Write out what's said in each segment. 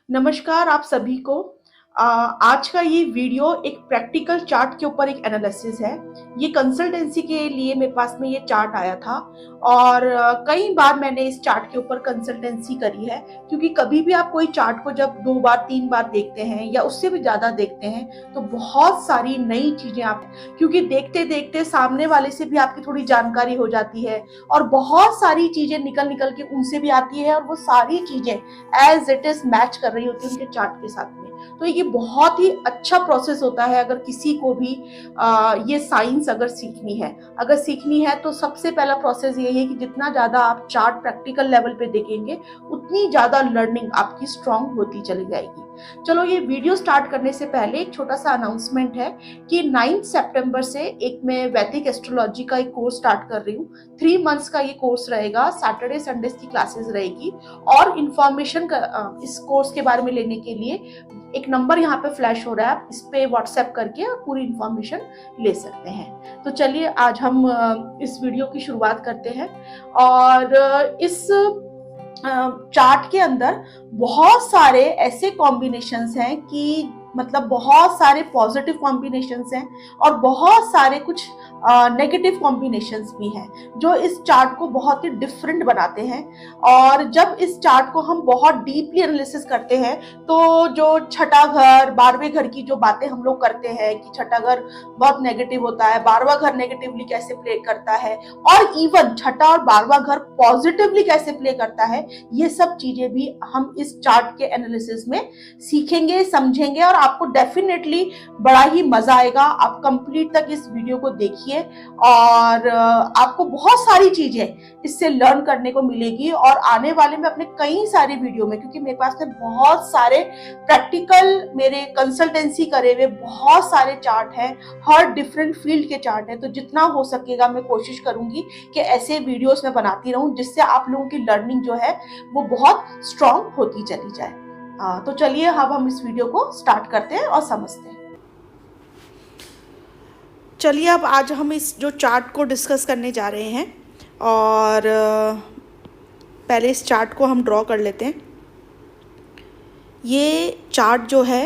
नमस्कार आप सभी को। आज का ये वीडियो एक प्रैक्टिकल चार्ट के ऊपर एक एनालिसिस है। ये कंसल्टेंसी के लिए मेरे पास में ये चार्ट आया था और कई बार मैंने इस चार्ट के ऊपर कंसल्टेंसी करी है, क्योंकि कभी भी आप कोई चार्ट को जब 2 बार 3 बार देखते हैं या उससे भी ज़्यादा देखते हैं तो बहुत सारी नई चीज़ें आप, क्योंकि देखते-देखते सामने वाले से भी आपकी थोड़ी जानकारी हो जाती है और बहुत सारी चीज़ें निकल-निकल के उनसे भी आती है और वो सारी चीज़ें एज इट इज मैच कर रही होती है उनके चार्ट के साथ में। तो ये बहुत ही अच्छा प्रोसेस होता है अगर किसी को भी ये साइंस अगर सीखनी है तो सबसे पहला प्रोसेस ये है कि जितना ज़्यादा आप चार्ट प्रैक्टिकल लेवल पे देखेंगे उतनी ज़्यादा लर्निंग आपकी स्ट्रांग होती चली जाएगी। चलो, ये वीडियो स्टार्ट करने से पहले एक छोटा सा अनाउंसमेंट है कि 9 सितंबर से एक मैं वैदिक एस्ट्रोलॉजी का एक कोर्स स्टार्ट कर रही हूँ। 3 मंथ्स का ये कोर्स रहेगा, सैटरडे संडेज की क्लासेस रहेगी और इन्फॉर्मेशन इस कोर्स के बारे में लेने के लिए एक नंबर यहाँ पे फ्लैश हो रहा है, आप इस पे व्हाट्सएप करके पूरी इन्फॉर्मेशन ले सकते हैं। तो चलिए आज हम इस वीडियो की शुरुआत करते हैं और इस चार्ट के अंदर बहुत सारे ऐसे कॉम्बिनेशंस हैं कि मतलब बहुत सारे पॉजिटिव कॉम्बिनेशंस हैं और बहुत सारे कुछ नेगेटिव कॉम्बिनेशंस भी हैं जो इस चार्ट को बहुत ही डिफरेंट बनाते हैं। और जब इस चार्ट को हम बहुत डीपली एनालिसिस करते हैं तो जो छठा घर 12वें घर की जो बातें हम लोग करते हैं कि छठा घर बहुत नेगेटिव होता है, 12वां घर नेगेटिवली कैसे प्ले करता है और इवन छठा और 12वां घर पॉजिटिवली कैसे प्ले करता है, ये सब चीजें भी हम इस चार्ट के एनालिसिस में सीखेंगे, समझेंगे और आपको डेफिनेटली बड़ा ही मजा आएगा। आप कंप्लीट तक इस वीडियो को देखिए और आपको बहुत सारी चीजें इससे लर्न करने को मिलेगी। और आने वाले में अपने कई सारे वीडियो में, क्योंकि मेरे पास में बहुत सारे प्रैक्टिकल मेरे कंसल्टेंसी करे हुए बहुत सारे चार्ट हैं, हर डिफरेंट फील्ड के चार्ट हैं, तो जितना हो सकेगा मैं कोशिश करूंगी कि ऐसे वीडियोस में बनाती रहूं जिससे आप लोगों की लर्निंग जो है वो बहुत स्ट्रांग होती चली जाए। तो चलिए अब हम इस वीडियो को स्टार्ट करते हैं और समझते हैं। चलिए अब आज हम इस जो चार्ट को डिस्कस करने जा रहे हैं और पहले इस चार्ट को हम ड्रॉ कर लेते हैं। ये चार्ट जो है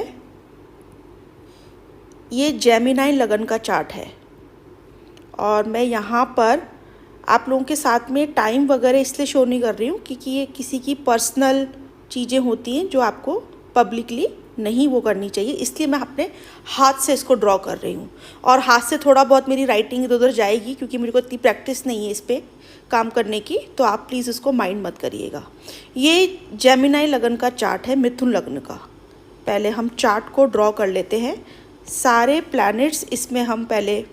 ये जेमिनी लगन का चार्ट है और मैं यहाँ पर आप लोगों के साथ में टाइम वगैरह इसलिए शो नहीं कर रही हूँ क्योंकि ये किसी की पर्सनल चीज़ें होती हैं जो आपको पब्लिकली नहीं वो करनी चाहिए, इसलिए मैं अपने हाथ से इसको ड्रॉ कर रही हूँ। और हाथ से थोड़ा बहुत मेरी राइटिंग इधर उधर जाएगी क्योंकि मेरे को इतनी प्रैक्टिस नहीं है इस पर काम करने की, तो आप प्लीज़ इसको माइंड मत करिएगा। ये जेमिनी लगन का चार्ट है, मिथुन लग्न का। पहले हम चार्ट को ड्रॉ कर लेते हैं। सारे प्लैनेट्स इसमें हम पहले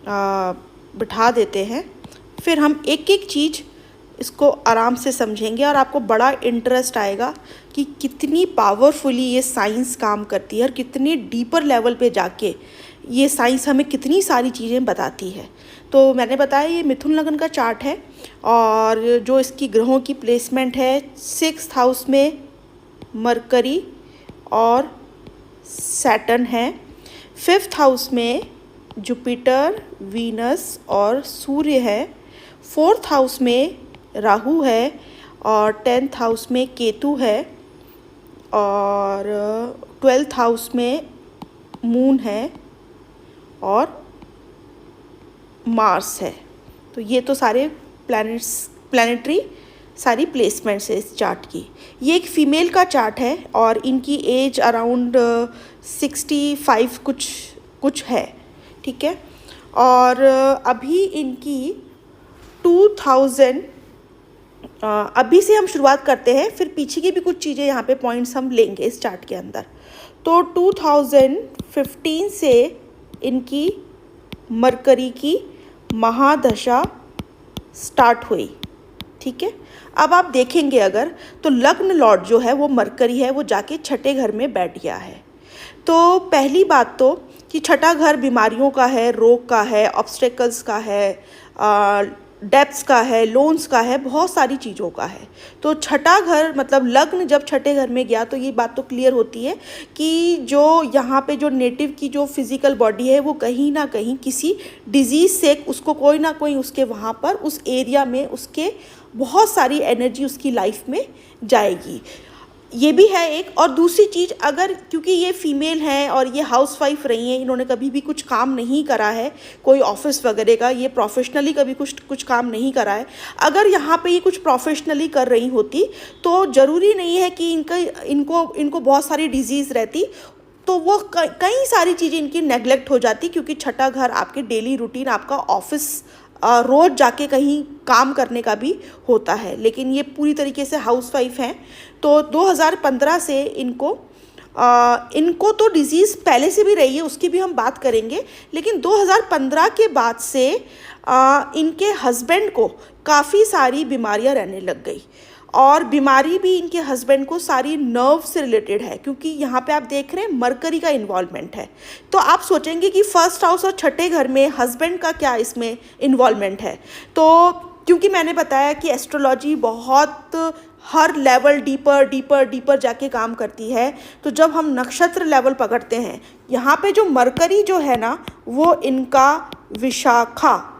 बिठा देते हैं, फिर हम एक एक चीज़ इसको आराम से समझेंगे और आपको बड़ा इंटरेस्ट आएगा कि कितनी पावरफुली ये साइंस काम करती है और कितनी डीपर लेवल पे जाके ये साइंस हमें कितनी सारी चीज़ें बताती है। तो मैंने बताया ये मिथुन लगन का चार्ट है और जो इसकी ग्रहों की प्लेसमेंट है, 6th हाउस में मरकरी और सैटर्न है, 5th हाउस में जुपिटर, वीनस और सूर्य है, 4th हाउस में राहु है और 10th हाउस में केतु है और 12th हाउस में मून है और मार्स है। तो ये तो सारे प्लैनेटरी सारी प्लेसमेंट्स है इस चार्ट की। ये एक फीमेल का चार्ट है और इनकी एज अराउंड 65 कुछ है, ठीक है। और अभी इनकी 2000 अभी से हम शुरुआत करते हैं, फिर पीछे की भी कुछ चीज़ें यहाँ पे पॉइंट्स हम लेंगे इस चार्ट के अंदर। तो 2015 से इनकी मरकरी की महादशा स्टार्ट हुई, ठीक है। अब आप देखेंगे अगर तो लग्न लॉर्ड जो है वो मरकरी है, वो जाके छठे घर में बैठ गया है। तो पहली बात तो कि छठा घर बीमारियों का है, रोग का है, ऑब्स्टेकल्स का है, डेब्ट्स का है, लोन्स का है, बहुत सारी चीज़ों का है। तो छठा घर मतलब लग्न जब छठे घर में गया तो ये बात तो क्लियर होती है कि जो यहाँ पे जो नेटिव की जो फिज़िकल बॉडी है वो कहीं ना कहीं किसी डिजीज़ से उसको कोई ना कोई उसके वहाँ पर उस एरिया में उसके बहुत सारी एनर्जी उसकी लाइफ में जाएगी। ये भी है एक। और दूसरी चीज़, अगर क्योंकि ये फीमेल हैं और ये हाउसवाइफ रही हैं, इन्होंने कभी भी कुछ काम नहीं करा है कोई ऑफिस वगैरह का, ये प्रोफेशनली कभी कुछ काम नहीं करा है। अगर यहाँ पे ये कुछ प्रोफेशनली कर रही होती तो ज़रूरी नहीं है कि इनको बहुत सारी डिजीज़ रहती, तो वो कई सारी चीज़ें इनकी नेगलेक्ट हो जाती, क्योंकि छठा घर आपके डेली रूटीन, आपका ऑफिस रोज़ जाके कहीं काम करने का भी होता है। लेकिन ये पूरी तरीके से हाउसवाइफ हैं। तो 2015 से इनको तो डिज़ीज़ पहले से भी रही है, उसकी भी हम बात करेंगे, लेकिन 2015 के बाद से इनके हस्बैंड को काफ़ी सारी बीमारियां रहने लग गई। और बीमारी भी इनके हस्बैंड को सारी नर्व से रिलेटेड है, क्योंकि यहाँ पे आप देख रहे हैं मरकरी का इन्वॉल्वमेंट है। तो आप सोचेंगे कि फर्स्ट हाउस और छठे घर में हस्बैंड का क्या इसमें इन्वॉल्वमेंट है। तो क्योंकि मैंने बताया कि एस्ट्रोलॉजी बहुत हर लेवल डीपर जाके काम करती है, तो जब हम नक्षत्र लेवल पकड़ते हैं, यहाँ पे जो मरकरी जो है ना, वो इनका विशाखा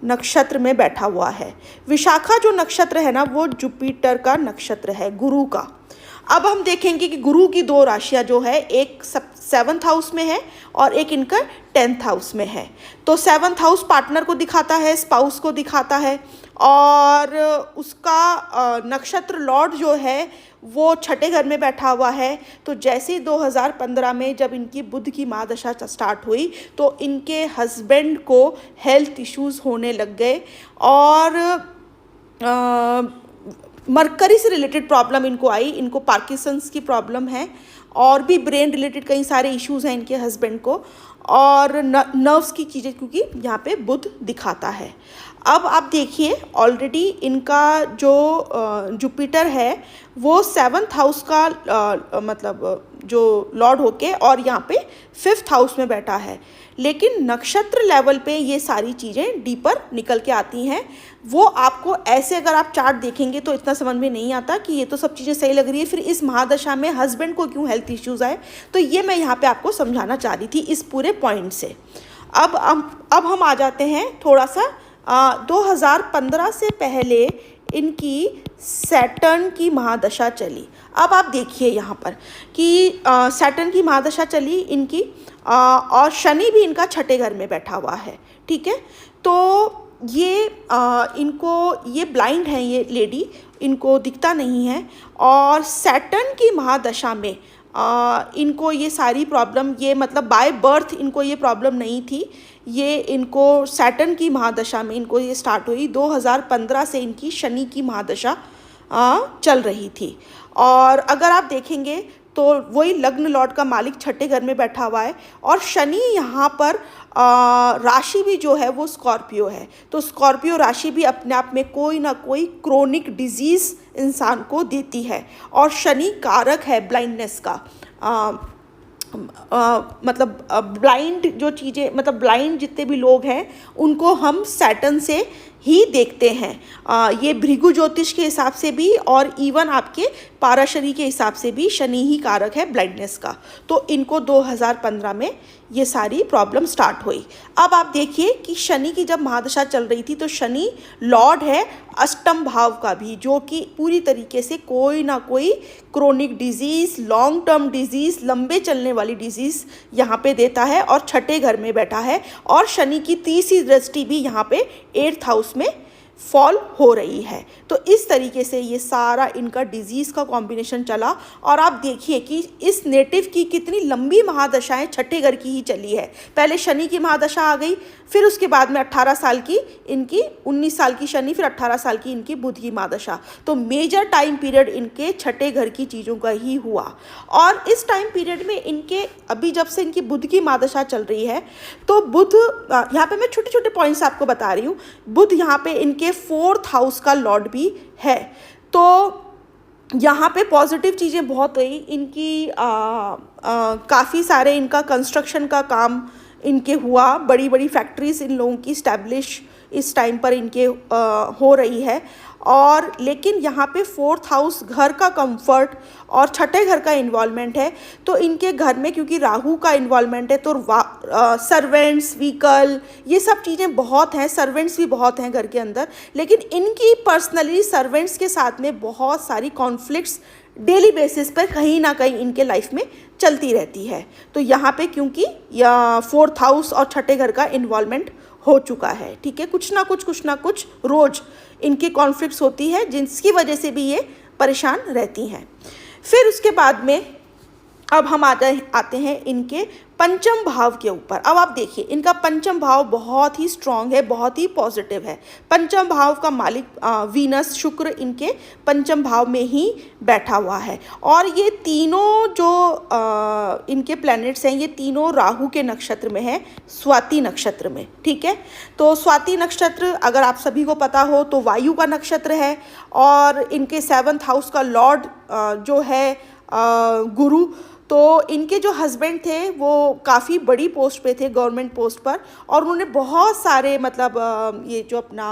नक्षत्र में बैठा हुआ है। विशाखा जो नक्षत्र है ना, वो जुपिटर का नक्षत्र है, गुरु का। अब हम देखेंगे कि गुरु की दो राशियां जो है, एक 7th हाउस में है और एक इनका 10th हाउस में है। तो 7th हाउस पार्टनर को दिखाता है, स्पाउस को दिखाता है, और उसका नक्षत्र लॉर्ड जो है वो छठे घर में बैठा हुआ है। तो जैसे ही 2015 में जब इनकी बुध की महादशा स्टार्ट हुई, तो इनके हस्बैंड को हेल्थ इश्यूज़ होने लग गए, और मरकरी से रिलेटेड प्रॉब्लम इनको आई। इनको पार्किंसंस की प्रॉब्लम है, और भी ब्रेन रिलेटेड कई सारे इश्यूज़ हैं इनके हस्बैंड को, और नर्व्स की चीज़ें, क्योंकि यहाँ पे बुध दिखाता है। अब आप देखिए, ऑलरेडी इनका जो जुपिटर है वो 7th हाउस का मतलब जो लॉर्ड होके और यहाँ पे 5th हाउस में बैठा है। लेकिन नक्षत्र लेवल पे ये सारी चीज़ें डीपर निकल के आती हैं। वो आपको ऐसे अगर आप चार्ट देखेंगे तो इतना समझ में नहीं आता कि ये तो सब चीज़ें सही लग रही है, फिर इस महादशा में हस्बैंड को क्यों हेल्थ इश्यूज़ आए। तो ये मैं यहाँ पे आपको समझाना चाह रही थी इस पूरे पॉइंट से। अब हम आ जाते हैं थोड़ा सा 2015 से पहले इनकी सैटर्न की महादशा चली। अब आप देखिए यहाँ पर कि सैटर्न की महादशा चली इनकी, और शनि भी इनका छठे घर में बैठा हुआ है, ठीक है। तो ये इनको, ये ब्लाइंड है ये लेडी, इनको दिखता नहीं है, और सैटर्न की महादशा में इनको ये सारी प्रॉब्लम, ये मतलब बाय बर्थ इनको ये प्रॉब्लम नहीं थी, ये इनको सैटर्न की महादशा में इनको ये स्टार्ट हुई। 2015 से इनकी शनि की महादशा चल रही थी। और अगर आप देखेंगे तो वही लग्न लॉर्ड का मालिक छठे घर में बैठा हुआ है, और शनि यहाँ पर राशि भी जो है वो स्कॉर्पियो है। तो स्कॉर्पियो राशि भी अपने आप में कोई ना कोई क्रोनिक डिजीज़ इंसान को देती है, और शनि कारक है ब्लाइंडनेस का। मतलब ब्लाइंड जो चीज़ें, मतलब ब्लाइंड जितने भी लोग हैं उनको हम सैटर्न से ही देखते हैं। ये भृगु ज्योतिष के हिसाब से भी और इवन आपके पाराशरी के हिसाब से भी शनि ही कारक है ब्लाइंडनेस का। तो इनको 2015 में ये सारी प्रॉब्लम स्टार्ट हुई। अब आप देखिए कि शनि की जब महादशा चल रही थी तो शनि लॉर्ड है अष्टम भाव का भी, जो कि पूरी तरीके से कोई ना कोई chronic disease, long term disease, लंबे चलने वाली डिजीज़ यहाँ पे देता है, और छठे घर में बैठा है। और शनि की तीसरी दृष्टि भी यहाँ पे 8th हाउस में फॉल हो रही है। तो इस तरीके से ये सारा इनका डिजीज़ का कॉम्बिनेशन चला। और आप देखिए कि इस नेटिव की कितनी लंबी महादशाएं छठे घर की ही चली है। पहले शनि की महादशा आ गई, फिर उसके बाद में 18 साल की इनकी, 19 साल की शनि, फिर 18 साल की इनकी बुध की महादशा। तो मेजर टाइम पीरियड इनके छठे घर की चीज़ों का ही हुआ। और इस टाइम पीरियड में इनके, अभी जब से इनकी बुध की महादशा चल रही है, तो बुध, यहाँ पे मैं छोटे छोटे पॉइंट्स आपको बता रही हूँ। बुध यहाँ पे इनके 4th हाउस का लॉर्ड भी है। तो यहाँ पे पॉजिटिव चीज़ें बहुत हुई इनकी। काफ़ी सारे इनका कंस्ट्रक्शन का काम इनके हुआ, बड़ी बड़ी फैक्ट्रीज इन लोगों की स्टैब्लिश इस टाइम पर इनके हो रही है। और लेकिन यहाँ पे 4th हाउस घर का कंफर्ट और छठे घर का इन्वॉल्वमेंट है। तो इनके घर में क्योंकि राहु का इन्वॉल्वमेंट है, तो सर्वेंट्स, व्हीकल, ये सब चीज़ें बहुत हैं, सर्वेंट्स भी बहुत हैं घर के अंदर। लेकिन इनकी पर्सनली सर्वेंट्स के साथ में बहुत सारी कॉन्फ्लिक्ट्स डेली बेसिस पर कहीं ना कहीं इनके लाइफ में चलती रहती है। तो यहाँ पे क्योंकि या फोर्थ हाउस और छठे घर का इन्वॉल्वमेंट हो चुका है, ठीक है, कुछ ना कुछ रोज इनकी कॉन्फ्लिक्ट्स होती है जिसकी वजह से भी ये परेशान रहती हैं। फिर उसके बाद में अब हम आते हैं इनके पंचम भाव के ऊपर। अब आप देखिए इनका पंचम भाव बहुत ही स्ट्रांग है, बहुत ही पॉजिटिव है। पंचम भाव का मालिक वीनस शुक्र इनके पंचम भाव में ही बैठा हुआ है और ये तीनों जो इनके प्लैनेट्स हैं ये तीनों राहु के नक्षत्र में है, स्वाति नक्षत्र में, ठीक है। तो स्वाति नक्षत्र अगर आप सभी को पता हो तो वायु का नक्षत्र है और इनके 7th हाउस का लॉर्ड जो है गुरु। तो इनके जो हस्बैंड थे वो काफ़ी बड़ी पोस्ट पे थे, गवर्नमेंट पोस्ट पर, और उन्होंने बहुत सारे मतलब ये जो अपना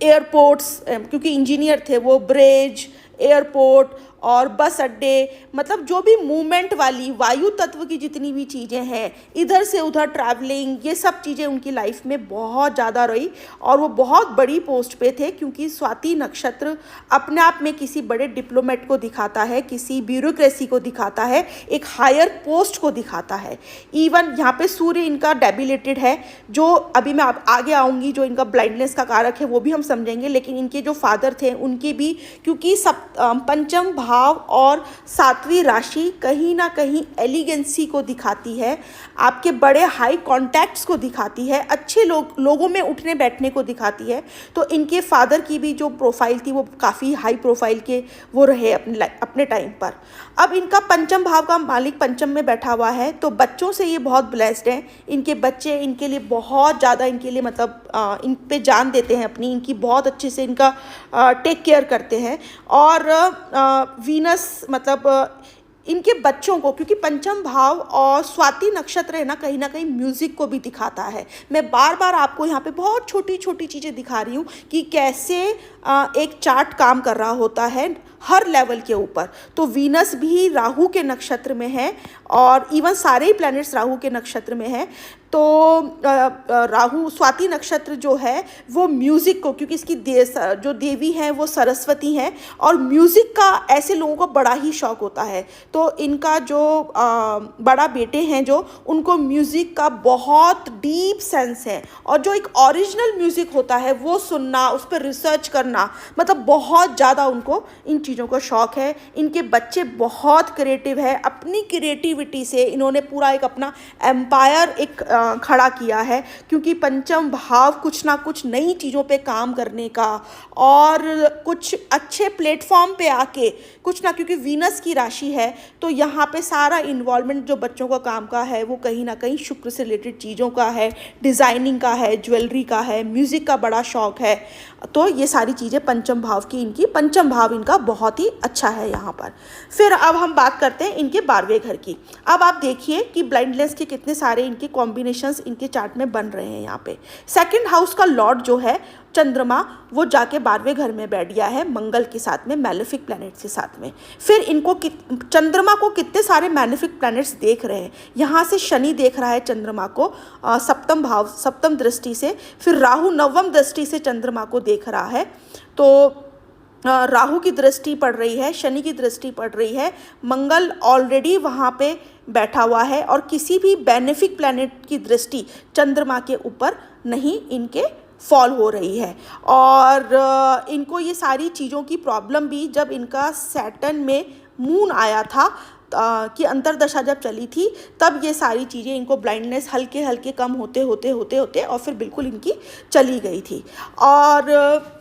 एयरपोर्ट्स, क्योंकि इंजीनियर थे वो, ब्रिज, एयरपोर्ट और बस अड्डे, मतलब जो भी मूवमेंट वाली वायु तत्व की जितनी भी चीज़ें हैं, इधर से उधर ट्रैवलिंग, ये सब चीज़ें उनकी लाइफ में बहुत ज़्यादा रही और वो बहुत बड़ी पोस्ट पे थे। क्योंकि स्वाति नक्षत्र अपने आप में किसी बड़े डिप्लोमेट को दिखाता है, किसी ब्यूरोक्रेसी को दिखाता है, एक हायर पोस्ट को दिखाता है। इवन यहाँ पे सूर्य इनका डेबिलेटेड है, जो अभी मैं आगे आऊँगी, जो इनका ब्लाइंडनेस का कारक है वो भी हम समझेंगे। लेकिन इनके जो फादर थे उनकी भी, क्योंकि पंचम भाव और 7वीं राशि कहीं ना कहीं एलिगेंसी को दिखाती है, आपके बड़े हाई कॉन्टैक्ट्स को दिखाती है, अच्छे लोगों में उठने बैठने को दिखाती है। तो इनके फादर की भी जो प्रोफाइल थी वो काफ़ी हाई प्रोफाइल के वो रहे अपने टाइम पर। अब इनका पंचम भाव का मालिक पंचम में बैठा हुआ है, तो बच्चों से ये बहुत ब्लेस्ड हैं। इनके बच्चे इनके लिए बहुत ज़्यादा, इनके लिए मतलब इन पे जान देते हैं अपनी, इनकी बहुत अच्छे से इनका टेक केयर करते हैं। और वीनस मतलब इनके बच्चों को, क्योंकि पंचम भाव और स्वाति नक्षत्र है ना कहीं म्यूज़िक को भी दिखाता है। मैं बार बार आपको यहाँ पे बहुत छोटी छोटी चीज़ें दिखा रही हूँ कि कैसे एक चार्ट काम कर रहा होता है हर लेवल के ऊपर। तो वीनस भी राहु के नक्षत्र में है और इवन सारे ही प्लैनेट्स राहु के नक्षत्र में है। तो राहु स्वाति नक्षत्र जो है वो म्यूज़िक को, क्योंकि इसकी जो देवी हैं वो सरस्वती हैं और म्यूज़िक का ऐसे लोगों को बड़ा ही शौक़ होता है। तो इनका जो बड़ा बेटे हैं जो, उनको म्यूज़िक का बहुत डीप सेंस है और जो एक ओरिजिनल म्यूज़िक होता है वो सुनना, उस पर रिसर्च करना, मतलब बहुत ज़्यादा उनको इन चीज़ों का शौक़ है। इनके बच्चे बहुत क्रिएटिव है, अपनी क्रिएटिविटी से इन्होंने पूरा एक अपना एम्पायर एक खड़ा किया है। क्योंकि पंचम भाव कुछ ना कुछ नई चीज़ों पे काम करने का और कुछ अच्छे प्लेटफॉर्म पे आके कुछ ना, क्योंकि वीनस की राशि है तो यहाँ पे सारा इन्वॉल्वमेंट जो बच्चों का काम का है वो कहीं ना कहीं शुक्र से रिलेटेड चीज़ों का है, डिज़ाइनिंग का है, ज्वेलरी का है, म्यूज़िक का बड़ा शौक़ है। तो ये सारी चीज़ें पंचम भाव की, इनकी पंचम भाव इनका बहुत ही अच्छा है यहाँ पर। फिर अब हम बात करते हैं इनके 12वें घर की। अब आप देखिए कि ब्लाइंडनेस के कितने सारे इनके कॉम्बिनेशंस इनके चार्ट में बन रहे हैं। यहाँ पे 2nd हाउस का लॉर्ड जो है चंद्रमा, वो जाके 12वें घर में बैठ गया है मंगल के साथ में, मैलेफिक प्लैनेट्स के साथ में। फिर इनको चंद्रमा को कितने सारे मैलेफिक प्लैनेट्स देख रहे हैं। यहाँ से शनि देख रहा है चंद्रमा को 7म भाव, 7म दृष्टि से। फिर राहु 9वीं दृष्टि से चंद्रमा को देख रहा है। तो राहु की दृष्टि पड़ रही है, शनि की दृष्टि पड़ रही है, मंगल ऑलरेडी वहाँ पे बैठा हुआ है और किसी भी बेनिफिक प्लैनेट की दृष्टि चंद्रमा के ऊपर नहीं इनके फॉल हो रही है। और इनको ये सारी चीज़ों की प्रॉब्लम भी जब इनका सैटर्न में मून आया था कि अंतरदशा जब चली थी, तब ये सारी चीज़ें इनको ब्लाइंडनेस हल्के हल्के कम होते और फिर बिल्कुल इनकी चली गई थी। और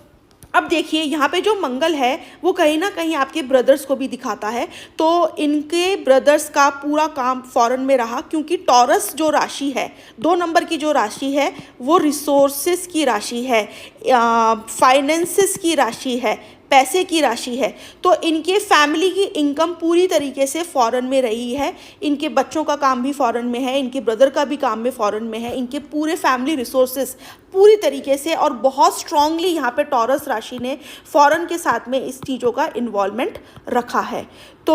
अब देखिए यहाँ पे जो मंगल है वो कहीं ना कहीं आपके ब्रदर्स को भी दिखाता है। तो इनके ब्रदर्स का पूरा काम फॉरेन में रहा, क्योंकि टॉरस जो राशि है, 2 नंबर की जो राशि है वो रिसोर्सेस की राशि है, फाइनेंसेस की राशि है, पैसे की राशि है। तो इनके फैमिली की इनकम पूरी तरीके से फॉरेन में रही है। इनके बच्चों का काम भी फॉरेन में है, इनके ब्रदर का भी काम भी फॉरेन में है। इनके पूरे फैमिली रिसोर्सेस पूरी तरीके से और बहुत स्ट्रांगली यहाँ पे टॉरस राशि ने फॉरेन के साथ में इस चीज़ों का इन्वॉल्वमेंट रखा है। तो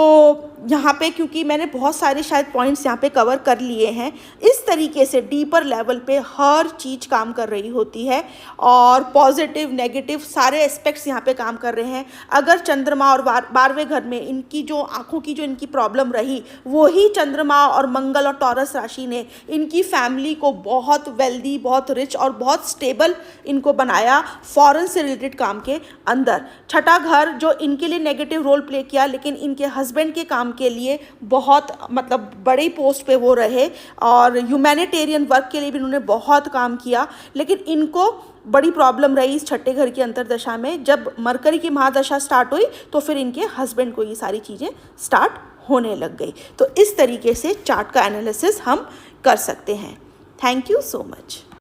यहाँ पे क्योंकि मैंने बहुत सारे शायद पॉइंट्स यहाँ पे कवर कर लिए हैं, इस तरीके से डीपर लेवल पे हर चीज़ काम कर रही होती है और पॉजिटिव नेगेटिव सारे एस्पेक्ट्स यहाँ पे काम कर रहे हैं। अगर चंद्रमा और 12वें घर में इनकी जो आँखों की जो इनकी प्रॉब्लम रही, वही चंद्रमा और मंगल और टॉरस राशि ने इनकी फैमिली को बहुत वेल्दी, बहुत रिच और बहुत स्टेबल इनको बनाया फॉरेन से रिलेटेड काम के अंदर। छठा घर जो इनके लिए नेगेटिव रोल प्ले किया, लेकिन इनके हस्बैंड के काम के लिए बहुत मतलब बड़ी पोस्ट पे वो रहे और ह्यूमैनिटेरियन वर्क के लिए भी उन्होंने बहुत काम किया। लेकिन इनको बड़ी प्रॉब्लम रही इस छठे घर की अंतरदशा में। जब मरकरी की महादशा स्टार्ट हुई तो फिर इनके हस्बैंड को ये सारी चीज़ें स्टार्ट होने लग गई। तो इस तरीके से चार्ट का एनालिसिस हम कर सकते हैं। Thank you so much.